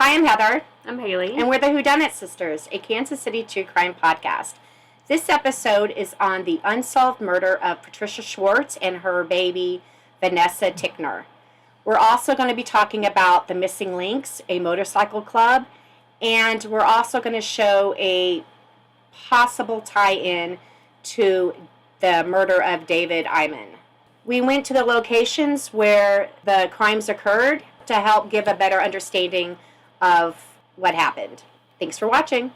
Hi, I'm Heather. I'm Haley. And we're the Dunnit Sisters, a Kansas City true crime podcast. This episode is on the unsolved murder of Patricia Schwartz and her baby, Vanessa Tickner. We're also going to be talking about the Missing Links, a motorcycle club, and we're also going to show a possible tie-in to the murder of David Eyman. We went to the locations where the crimes occurred to help give a better understanding of what happened. Thanks for watching.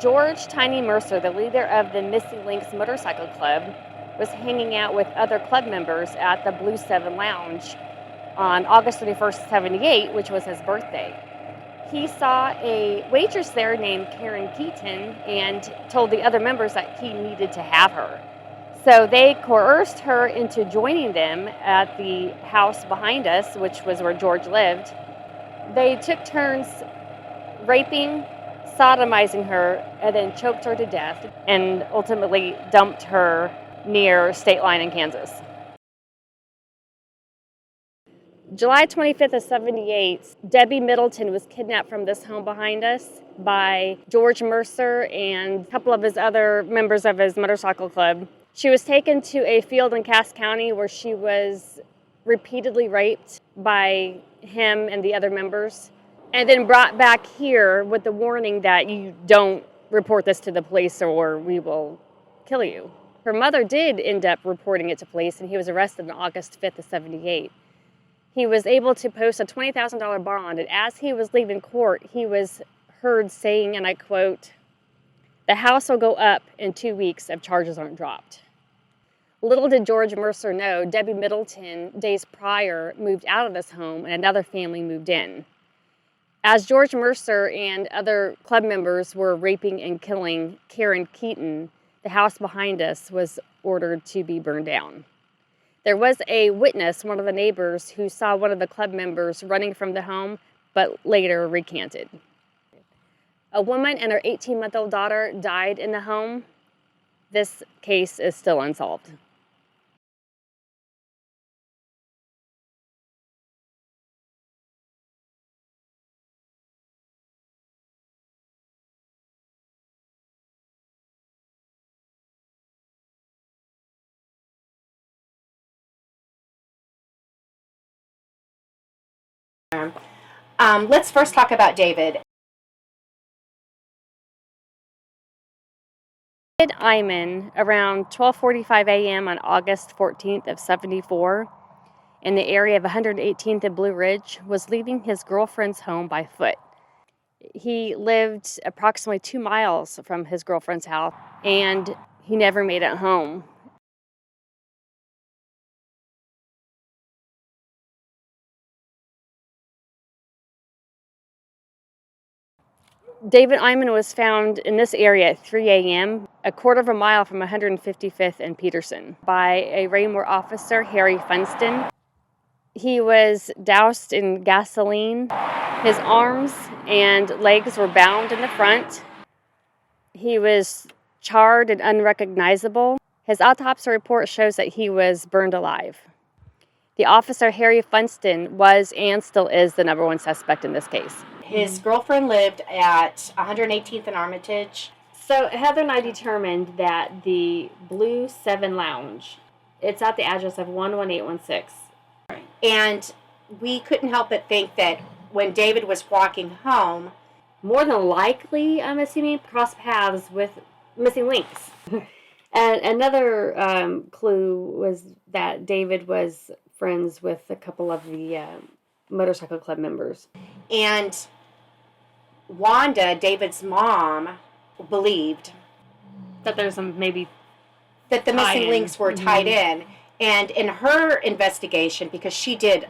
George Tiny Mercer, the leader of the Missing Links Motorcycle Club, was hanging out with other club members at the Blue 7 Lounge on August 31st, 78, which was his birthday. He saw a waitress there named Karen Keaton and told the other members that he needed to have her. So they coerced her into joining them at the house behind us, which was where George lived. They took turns raping, sodomizing her, and then choked her to death and ultimately dumped her near state line in Kansas. July 25th of 78, Debbie Middleton was kidnapped from this home behind us by George Mercer and a couple of his other members of his motorcycle club. She was taken to a field in Cass County where she was repeatedly raped by him and the other members, and then brought back here with the warning that you don't report this to the police or we will kill you. Her mother did end up reporting it to police, and he was arrested on August 5th of 78. He was able to post a $20,000 bond, and as he was leaving court, he was heard saying, and I quote, "The house will go up in 2 weeks if charges aren't dropped." Little did George Mercer know, Debbie Middleton, days prior, moved out of this home and another family moved in. As George Mercer and other club members were raping and killing Karen Keaton, the house behind us was ordered to be burned down. There was a witness, one of the neighbors, who saw one of the club members running from the home, but later recanted. A woman and her 18-month-old daughter died in the home. This case is still unsolved. Let's first talk about David. David Eyman, around 12:45 a.m. on August 14th of 74, in the area of 118th and Blue Ridge, was leaving his girlfriend's home by foot. He lived approximately 2 miles from his girlfriend's house, and he never made it home. David Eyman was found in this area at 3 a.m., a quarter of a mile from 155th and Peterson, by a Raymore officer, Harry Funston. He was doused in gasoline. His arms and legs were bound in the front. He was charred and unrecognizable. His autopsy report shows that he was burned alive. The officer, Harry Funston, was and still is the number one suspect in this case. His girlfriend lived at 118th and Armitage. So Heather and I determined that the Blue 7 Lounge, it's at the address of 11816. And we couldn't help but think that when David was walking home, more than likely, I'm assuming, crossed paths with Missing Links. And another clue was that David was friends with a couple of the motorcycle club members. And Wanda, David's mom, believed that there's some maybe that the missing links were tied in. And in her investigation, because she did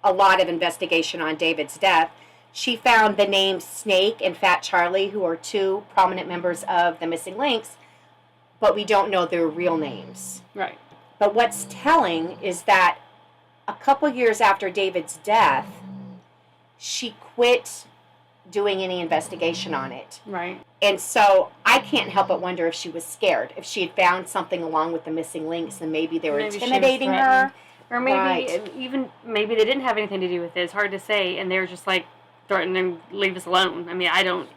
a lot of investigation on David's death, she found the names Snake and Fat Charlie, who are two prominent members of the Missing Links, but we don't know their real names. Right. But what's telling is that a couple years after David's death, she quit doing any investigation on it. Right. And so I can't help but wonder if she was scared, if she had found something along with the Missing Links and maybe they were intimidating her. Or maybe maybe they didn't have anything to do with it. It's hard to say, and they were just like threatening to leave us alone. I mean,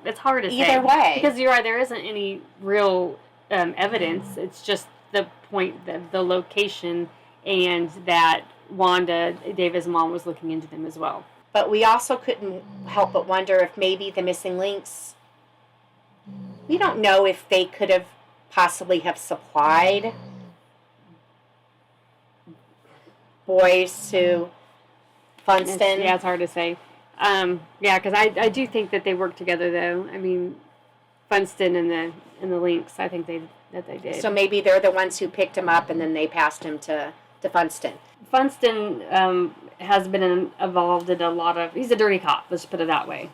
it's hard to say. Either way. Because you're right, there isn't any real evidence. It's just the point, the location, and that Wanda, David's mom, was looking into them as well. But we also couldn't help but wonder if maybe the Missing Links, we don't know if they could have possibly have supplied boys to Funston. It's hard to say. Because I do think that they worked together, though. I mean, Funston and the Links, I think they did. So maybe they're the ones who picked him up and then they passed him to Funston. Funston has been involved in a lot of... He's a dirty cop, let's put it that way.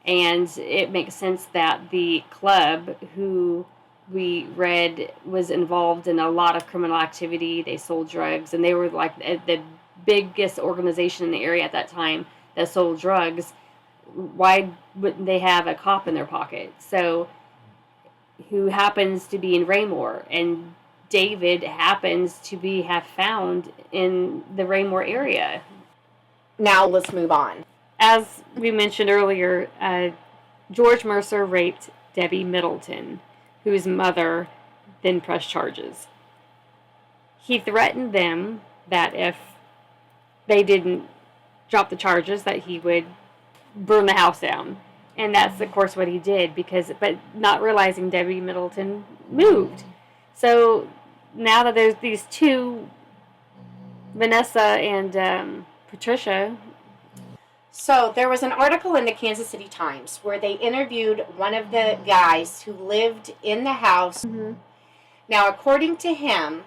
And it makes sense that the club, who we read was involved in a lot of criminal activity. They sold drugs, and they were like the biggest organization in the area at that time that sold drugs. Why wouldn't they have a cop in their pocket? So, who happens to be in Raymore, and David happens to have found in the Raymore area. Now let's move on. As we mentioned earlier, George Mercer raped Debbie Middleton, whose mother then pressed charges. He threatened them that if they didn't drop the charges, that he would burn the house down. And that's, of course, what he did, but not realizing Debbie Middleton moved. So now that there's these two, Vanessa and Patricia. So there was an article in the Kansas City Times where they interviewed one of the guys who lived in the house. Mm-hmm. Now, according to him,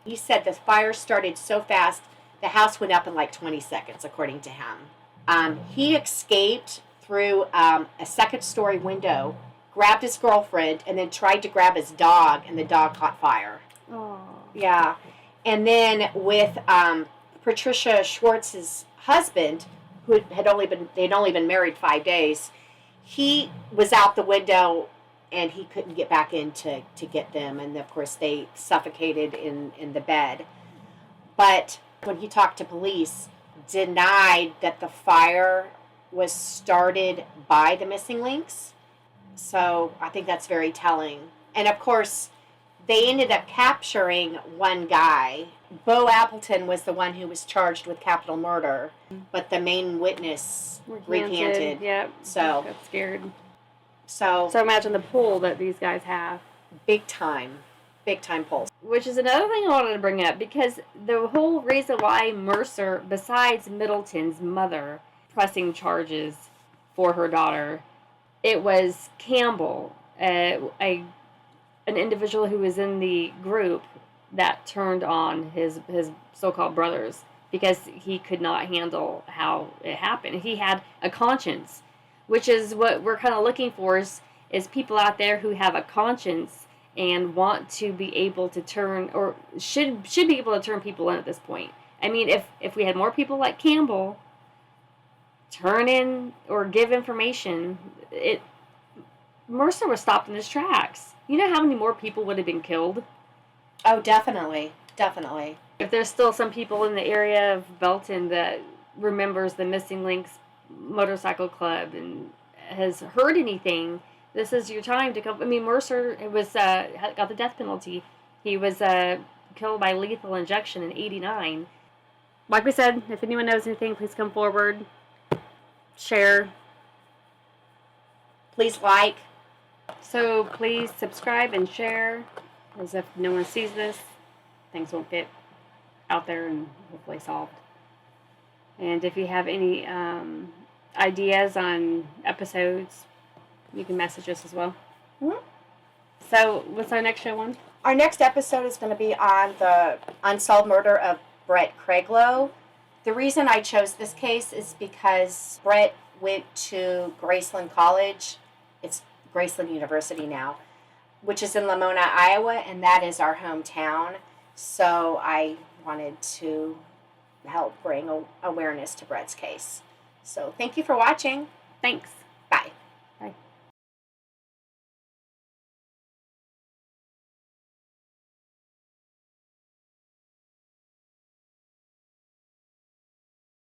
he said the fire started so fast, the house went up in like 20 seconds, according to him. He escaped through a second-story window, grabbed his girlfriend, and then tried to grab his dog, and the dog caught fire. Oh. Yeah. And then with Patricia Schwartz's husband, who they'd only been married 5 days, he was out the window and he couldn't get back in to get them, and of course they suffocated in the bed. But when he talked to police, denied that the fire was started by the Missing Links. So I think that's very telling. And of course, they ended up capturing one guy. Bo Appleton was the one who was charged with capital murder, but the main witness recanted. Yep. So got scared. So imagine the pull that these guys have. Big time pull. Which is another thing I wanted to bring up, because the whole reason why Mercer, besides Middleton's mother pressing charges for her daughter, it was Campbell, an individual who was in the group that turned on his so-called brothers, because he could not handle how it happened. He had a conscience, which is what we're kind of looking for, is people out there who have a conscience and want to be able to turn, or should be able to turn people in at this point. I mean, if we had more people like Campbell turn in or give information, Mercer was stopped in his tracks. You know how many more people would have been killed? Oh, definitely. If there's still some people in the area of Belton that remembers the Missing Links Motorcycle Club and has heard anything, this is your time to come. I mean, Mercer got the death penalty. He was killed by lethal injection in '89. Like we said, if anyone knows anything, please come forward, share. Please like. So please subscribe and share, as if no one sees this, things won't get out there and hopefully solved. And if you have any ideas on episodes, you can message us as well. Mm-hmm. So what's our next show on? Our next episode is going to be on the unsolved murder of Brett Craiglow. The reason I chose this case is because Brett went to Graceland College. It's Graceland University now, which is in Lamona, Iowa, and that is our hometown. So I wanted to help bring awareness to Brett's case. So thank you for watching. Thanks. Bye.